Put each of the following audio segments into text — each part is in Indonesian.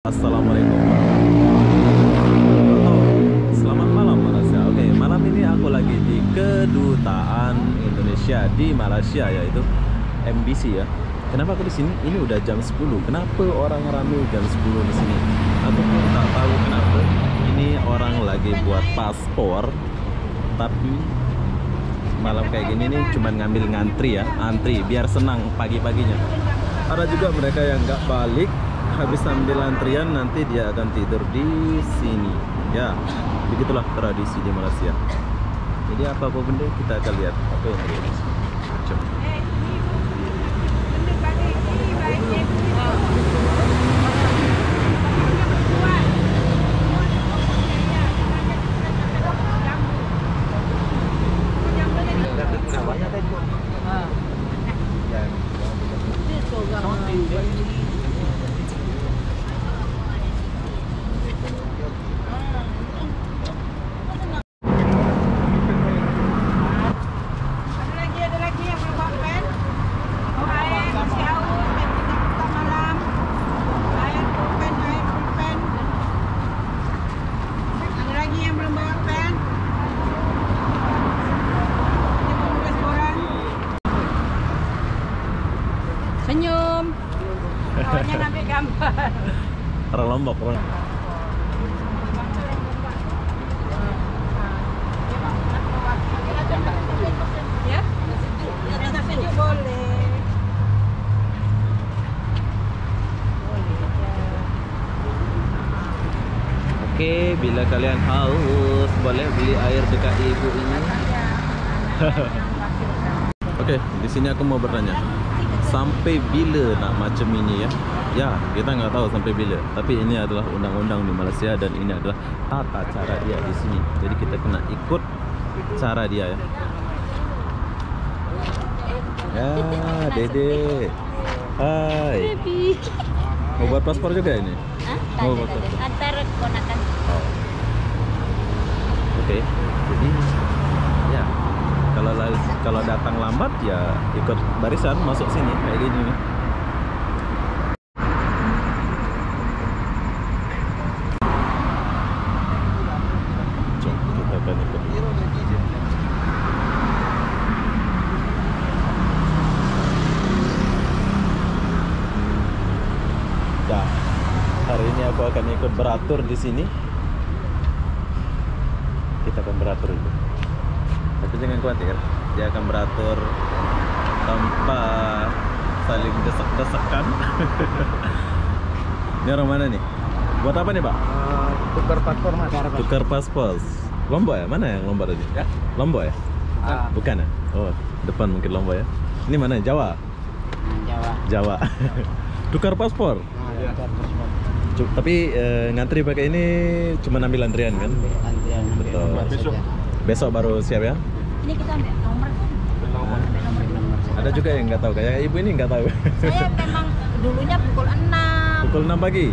Assalamualaikum warahmatullahi wabarakatuh. Selamat malam Malaysia. Oke, malam ini aku lagi di Kedutaan Indonesia di Malaysia, yaitu MBC ya. Kenapa aku di sini? Ini udah jam 10. Kenapa orang ramai jam 10 di sini? Aku pun tak tahu kenapa. Ini orang lagi buat paspor, tapi malam kayak gini nih cuman ngambil ngantri ya, antri biar senang pagi-paginya. Ada juga mereka yang nggak balik. Habis ambil antrian nanti dia akan tidur di sini ya, begitulah tradisi di Malaysia. Jadi apa benda kita akan lihat apa yang ada di sini. Coba. Senyum. Pokoknya ngambil gambar. Orang Lombok, orang. Ya? Kita senyum boleh. Oke, bila kalian haus boleh beli air dekat ibu ini. Oke, di sini aku mau bertanya. Sampai bila nak macam ini ya? Ya, kita nggak tahu sampai bila. Tapi ini adalah undang-undang di Malaysia dan ini adalah tata cara dia di sini. Jadi kita kena ikut cara dia ya. Ya, Dede. Hai. Baby. Mau buat paspor juga ini? Mau buat paspor. Antar ponakan. Oh. Oke. Jadi ya, kalau datang lambat ya ikut barisan masuk sini kayak gini nih. Coba kita akan ikut. Ya, hari ini aku akan ikut beratur di sini. Kita akan beratur itu. Tapi jangan khawatir, dia akan beratur tanpa saling desak-desakan. Ini orang mana nih? Buat apa nih Pak? Tukar paspor mas. Tukar paspor. Lombok ya? Mana yang Lombok tadi? Ya. Lombok ya? Bukan ya? Oh, depan mungkin Lombok ya. Ini mana? Jawa? Jawa. Jawa. Tukar paspor? Ya. Tapi ngantri pakai ini cuma ambil antrian kan? Antrian. Betul. Besok. Besok baru siap ya? Ini kita ambil nomor kan? Ambil nomor. Ada juga yang nggak tahu, kayak ibu ini nggak tahu. Saya memang dulunya pukul 6. Pukul 6 pagi?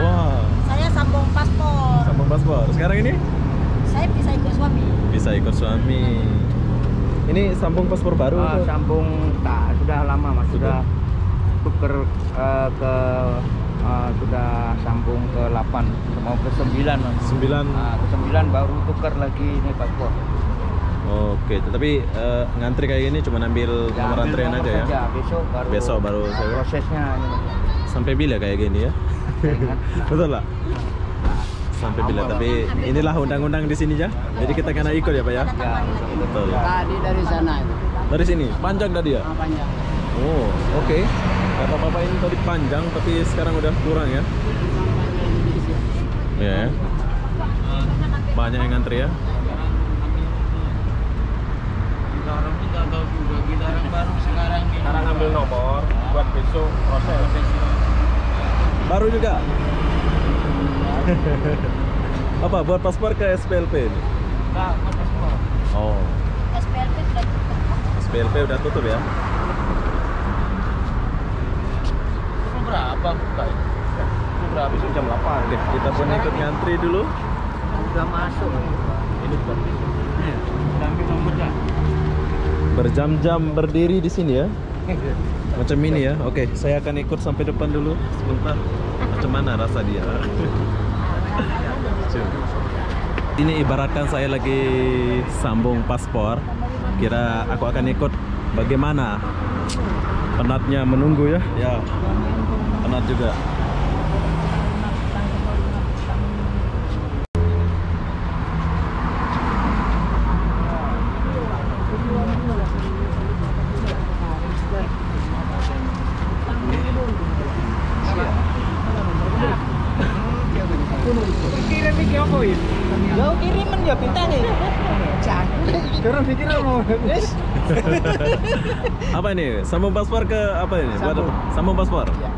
Wah. Saya sambung paspor. Sambung paspor. Sekarang ini? Saya bisa ikut suami. Bisa ikut suami. Ini sambung paspor baru? atau? Sambung tak sudah lama mas. Sudah tuker ke sudah sambung ke 8 mau ke 9 mas. 9. Ke 9 baru tuker lagi ini paspor. Oke, tapi ngantri kayak gini cuma ambil nomor antrian aja ya? Besok baru saya. prosesnya ini, Mas. Sampai bila kayak gini ya? Betul lah? Sampai bila, tapi inilah undang-undang di sini ya. Jadi kita kena ikut ya Pak ya? Ya, Betul. Tadi dari sana itu. Dari sini, panjang tadi ya? Panjang. Oh, oke. Kata Bapak ini tadi panjang, tapi sekarang udah kurang ya? Iya ya. Banyak yang ngantri ya? Orang kita tahu juga kita orang baru sekarang nih. Sekarang ambil nomor buat besok proses. Baru juga? Apa? Buat paspor ke SPLP ini? Enggak, paspor. Oh, SPLP sudah tutup. SPLP udah tutup ya? Pukul berapa buka ini? Pukul berapa? Besok jam 8. Oke, kita pun ikut ngantri dulu. Udah masuk. Ini buat besok. Udah ambil nomornya. Berjam-jam berdiri di sini ya. Macam ini ya. Oke, saya akan ikut sampai depan dulu sebentar. Macam mana rasa dia? Ini ibaratkan saya lagi sambung paspor. Kira aku akan ikut bagaimana? Penatnya menunggu ya. Ya. Penat juga. Jauh kiriman ya bintang nih. Sekarang pikiran mau habis. Apa ini? Sambung paspor ke apa ini? Buat apa? Sambung paspor? Ya.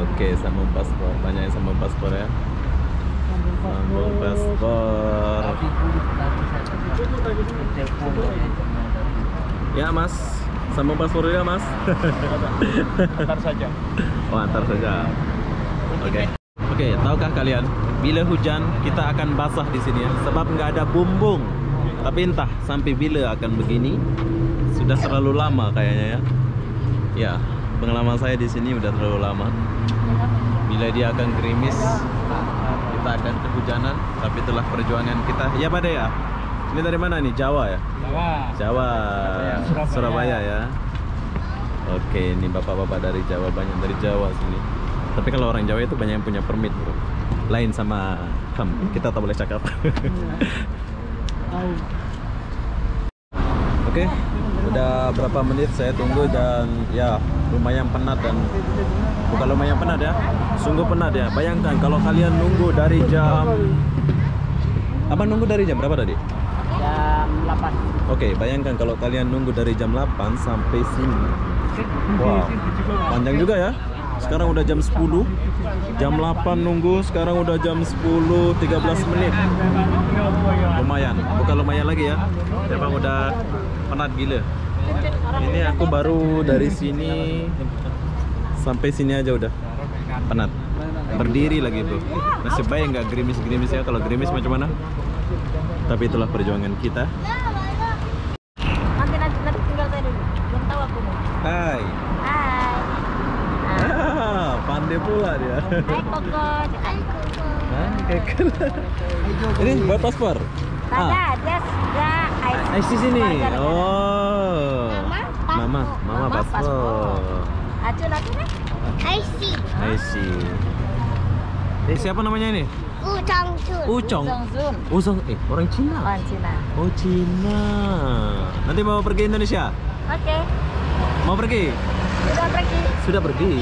Oke, sambung paspor. Banyak yang sambung paspor ya. Sambung paspor. Ya mas, sambung paspor ya mas. Antar saja. Oh antar saja. Oke. Oke, tahukah kalian bila hujan kita akan basah di sini ya, sebab nggak ada bumbung. Tapi entah sampai bila akan begini. Sudah terlalu lama kayaknya ya. Ya, pengalaman saya di sini udah terlalu lama. Bila dia akan gerimis, kita akan kehujanan. Tapi itulah perjuangan kita. Ya Pak De ya. Ini dari mana nih? Jawa ya? Jawa. Surabaya ya. Oke, ini bapak-bapak dari Jawa, banyak dari Jawa sini. Tapi kalau orang Jawa itu banyak yang punya permit, bro. Lain sama kita tak boleh cakap. Oke, udah berapa menit saya tunggu dan ya lumayan penat dan bukan lumayan penat ya, sungguh penat ya. Bayangkan kalau kalian nunggu dari jam apa, nunggu dari jam berapa tadi? Jam 8. Oke, bayangkan kalau kalian nunggu dari jam 8 sampai sini. Wow, panjang juga ya. Sekarang udah jam 10, jam 8 nunggu, sekarang udah jam 10, 13 menit. Lumayan, bukan lumayan lagi ya. Memang udah penat gila. Ini aku baru dari sini sampai sini aja udah penat. Berdiri lagi bro. Nasib baik nggak gerimis-gerimis ya. Kalau gerimis macam mana? Tapi itulah perjuangan kita. Nanti tinggal saya dulu. Belum tahu aku mau. Hai. Hai. Pandai pula dia. Hai Koko. Hai Koko. Kekel. Ini buat paspor. Ada, dia IC sini. keluarga negara. Oh. Mama, Mama paspor. Acun nih? IC. Siapa namanya ini? Ucong. Zongzun. Uzong. Orang Cina. Orang Cina. Oh Cina. Nanti mau pergi Indonesia? Oke. Mau pergi? Sudah pergi. Sudah pergi.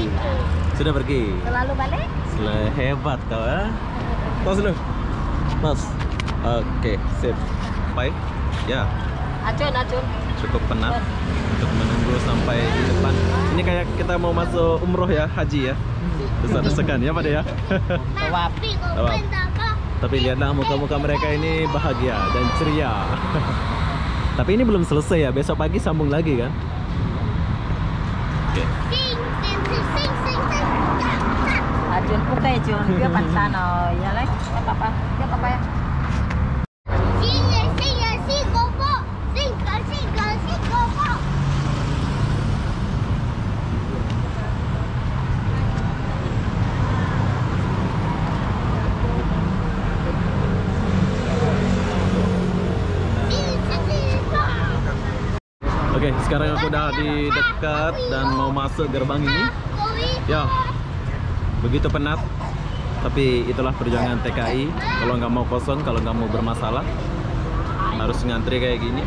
Sudah pergi. Selalu balik? Hebat kau ya. Tos dulu. Tos. Oke, sip. Baik. Ya, Acun. cukup penat untuk menunggu sampai di depan. Ini kayak kita mau masuk umroh ya, haji ya. Desak-desakan ya Pak De ya. Tawaf. Tawaf. Tapi lihatlah muka-muka mereka ini bahagia dan ceria. Tapi ini belum selesai ya, besok pagi sambung lagi kan. Oke. Acun pukai Jun, dia pansano. Ya lah, apa-apa. Dia apa ya? Oke, sekarang aku udah di dekat dan mau masuk gerbang ini. Ya, begitu penat. Tapi itulah perjuangan TKI. Kalau nggak mau kosong, kalau nggak mau bermasalah, harus ngantri kayak gini.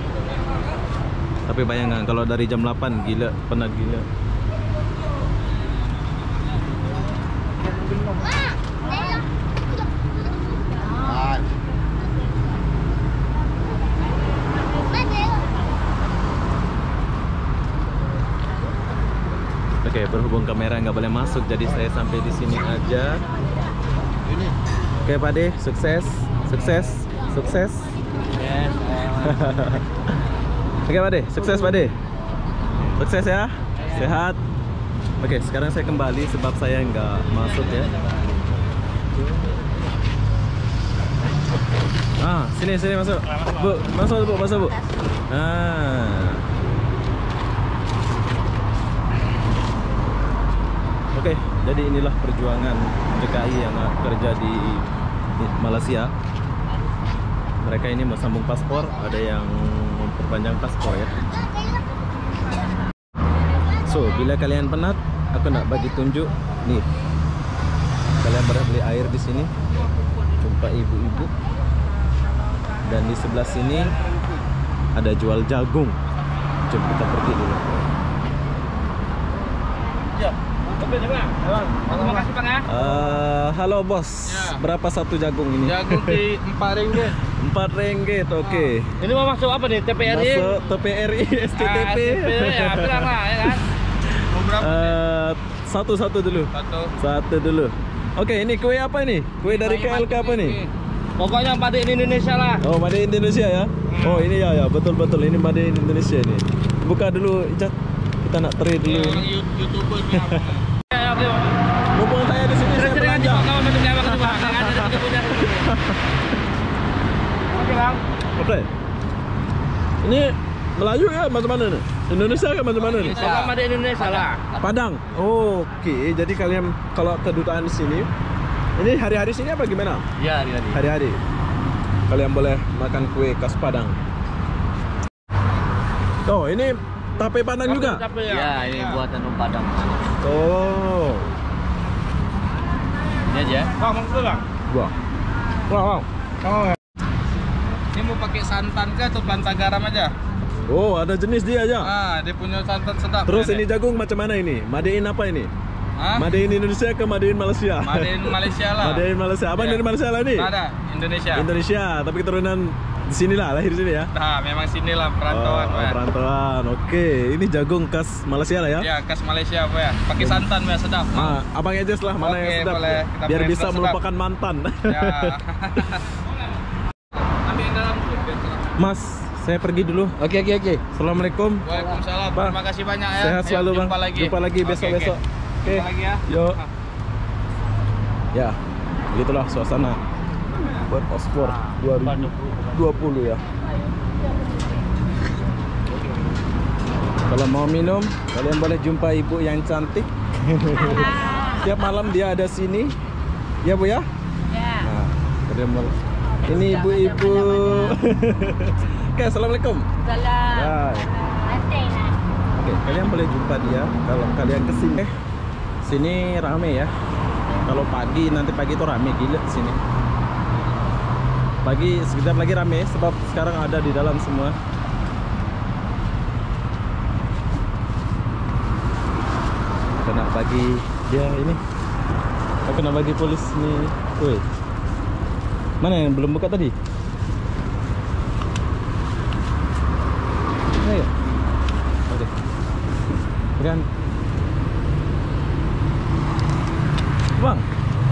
Tapi bayangkan kalau dari jam 8, gila, penat gila. Oke, berhubung kamera nggak boleh masuk, jadi saya sampai di sini aja. Oke, Pak De, sukses. Yes. Oke, Pak De, sukses Pak De. Sukses ya, sehat. Oke, sekarang saya kembali sebab saya nggak masuk ya. Sini masuk. Bu, masuk Bu. Jadi inilah perjuangan TKI yang kerja di Malaysia. Mereka ini mau sambung paspor, ada yang memperpanjang paspor ya. So, bila kalian penat, aku nak bagi tunjuk nih. Kalian boleh beli air di sini. Jumpa ibu-ibu. Dan di sebelah sini ada jual jagung. Jom kita pergi dulu. Ya, terima kasih Bang ya. Halo bos, Ya. berapa satu jagung ini? Jagung di Rp4. Rp4, oke. Ini mau masuk apa nih? TPRI? Masuk TPRI, SCTP. Ya, bilang lah ya kan. Mau berapa? Satu dulu. Satu dulu. Oke, ini kue apa ini? Kue dari KLK apa nih? Pokoknya Made in Indonesia lah. Oh, Made in Indonesia ya? Oh, ini ya, betul ini Made in Indonesia ini. Buka dulu, Icat. Kita nak trade dulu. YouTuber bilang. Ya, oke. Mumpung saya di sini, saya belanja. Oke Bang. Oke. Ini Melayu ya macam mana nih? Indonesia kan macam mana nih? Pokoknya Made in Indonesia lah. Padang. Oke, jadi kalian kalau kedutaan di sini, ini hari-hari sini apa gimana? Ya, hari-hari. Hari-hari. Kalian boleh makan kue khas Padang. Oh, ini tape Padang juga? Ya, ini buatan orang Padang. Oh. Ini aja. Bang, mau Bang? Wah. Wow. Oh. Ini mau pakai santan kah atau banta garam aja? Oh, ada jenis dia aja. Dia punya santan sedap. Terus ini jagung macam mana ini? Made in apa ini? Hah? Made in Indonesia ke Made in Malaysia? Made in Malaysia lah. Made in Malaysia. Abang Ya. dari Malaysia lah ini? Ada, Indonesia. Indonesia, tapi keturunan di sini lah, lahir di sini ya? Nah, memang sinilah perantauan, Oh, Pak. perantauan. Oke, ini jagung khas Malaysia lah ya? Ya, khas Malaysia, Pak ya. Pakai santan, Pak, sedap. Abang aja lah mana Oke, yang sedap, boleh. Kita biar main bisa sedap. melupakan mantan. Ya. Ambil yang dalam tuh, biar sedap. Mas, saya pergi dulu. Oke. Assalamualaikum. Waalaikumsalam. Bang. Terima kasih banyak ya. Sehat Ayo, selalu bang. Jumpa lagi. Besok-besok. Oke. Jumpa lagi ya. Yuk. Ya, begitulah suasana buat paspor 2020 ya. Kalau mau minum, kalian boleh jumpa ibu yang cantik. Tiap malam dia ada sini. Ya Bu ya? Ya. Nah, kalian boleh. Ini ibu-ibu. Oke, assalamualaikum. Salam. Bye. Nanti nak. Oke, kalian boleh jumpa dia kalau kalian kesini. Sini rame ya. Kalau pagi, nanti pagi itu rame gila sini. Pagi sekitar lagi rame sebab sekarang ada di dalam semua. Aku nak bagi dia ini. Aku nak bagi polis ni kue. Mana yang belum buka tadi? Ayo. Oke. Kan. Bang,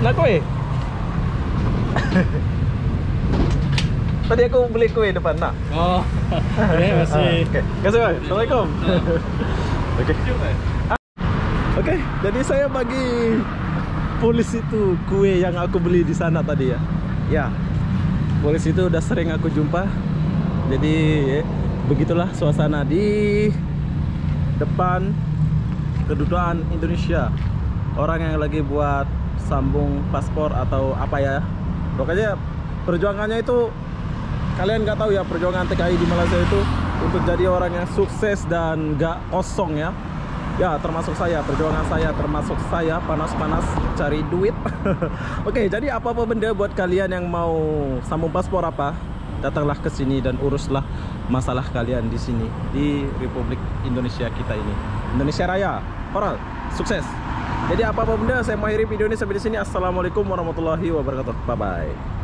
nak kue? Tadi aku beli kue depan, nak? Oh. Ya, masih. Oke, kasih bang. Assalamualaikum. Oke. Oke, jadi saya bagi polis itu kue yang aku beli di sana tadi ya. Ya, polis itu udah sering aku jumpa. Jadi begitulah suasana di depan kedutaan Indonesia. Orang yang lagi buat sambung paspor atau apa ya. Pokoknya perjuangannya itu kalian nggak tahu ya, perjuangan TKI di Malaysia itu untuk jadi orang yang sukses dan nggak kosong ya. Ya, termasuk saya, perjuangan saya termasuk saya panas-panas cari duit. Oke, jadi apa-apa benda buat kalian yang mau sambung paspor apa, datanglah ke sini dan uruslah masalah kalian di sini di Republik Indonesia kita ini. Indonesia Raya. Alright, sukses. Jadi apa-apa benda saya mengakhiri video ini sampai di sini. Assalamualaikum warahmatullahi wabarakatuh. Bye bye.